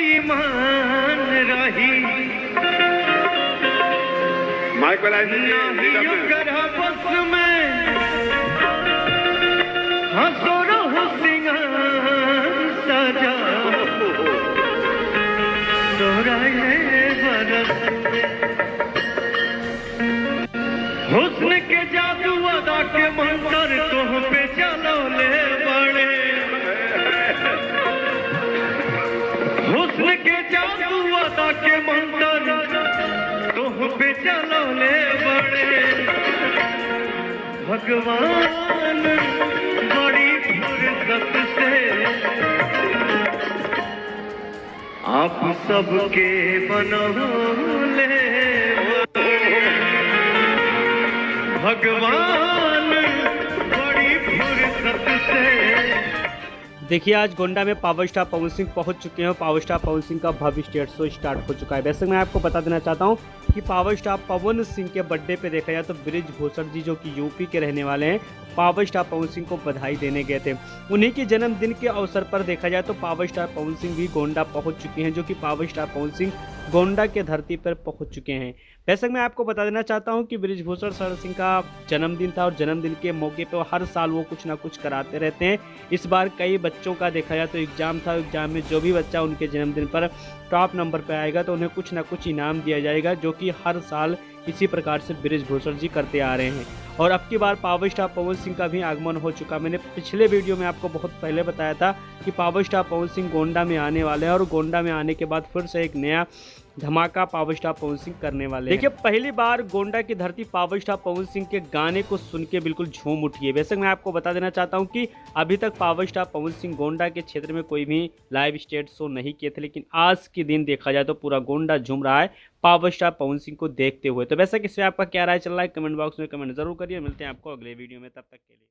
ईमान रही नहीं कर बस में हंसो रहो सिंगार सजा तोरा ये बरस हुस्न के जादू अदा के मंतर तुम पे चलो ले बड़े हुस्न के जादू अदा के मंतर तुम पे चलो ले बड़े भगवान बड़ी फुर्सत से आप सबके बनौले भगवान बड़ी फुर्सत से। देखिए आज गोंडा में पावर स्टार पवन सिंह पहुंच चुके हैं। पावर स्टार पवन सिंह का भव्य स्टेज शो स्टार्ट हो चुका है। वैसे मैं आपको बता देना चाहता हूं कि पावर स्टार पवन सिंह के बर्थडे पे देखा जाए तो बृजभूषण जी जो कि यूपी के रहने वाले हैं पावर स्टार पवन सिंह को बधाई देने गए थे। उन्हीं के जन्मदिन के अवसर पर देखा जाए तो पावर स्टार पवन सिंह भी गोंडा पहुंच चुके हैं, जो कि पावर स्टार पवन सिंह गोंडा के धरती पर पहुंच चुके हैं। वैसे मैं आपको बता देना चाहता हूं कि बृजभूषण शरण सिंह का जन्मदिन था और जन्मदिन के मौके पर हर साल वो कुछ ना कुछ कराते रहते हैं। इस बार कई बच्चों का देखा जाए तो एग्जाम था, एग्जाम में जो भी बच्चा उनके जन्मदिन पर टॉप नंबर पर आएगा तो उन्हें कुछ ना कुछ इनाम दिया जाएगा, जो कि हर साल इसी प्रकार से बृजभूषण जी करते आ रहे हैं। और अब की बार पावर स्टार पवन सिंह का भी आगमन हो चुका। मैंने पिछले वीडियो में आपको बहुत पहले बताया था कि पावर स्टार पवन सिंह गोंडा में आने वाले हैं और गोंडा में आने के बाद फिर से एक नया धमाका पावर स्टार पवन सिंह करने वाले हैं। देखिए पहली बार गोंडा की धरती पावर स्टार पवन सिंह के गाने को सुन के बिल्कुल झूम उठी है। वैसे मैं आपको बता देना चाहता हूं कि अभी तक पावर स्टार पवन सिंह गोंडा के क्षेत्र में कोई भी लाइव स्टेज शो नहीं किए थे, लेकिन आज के दिन देखा जाए तो पूरा गोंडा झूम रहा है पावर स्टार पवन सिंह को देखते हुए। तो वैसे किस पे आपका क्या राय चल रहा है कमेंट बॉक्स में कमेंट जरूर करिए। मिलते हैं आपको अगले वीडियो में, तब तक के लिए।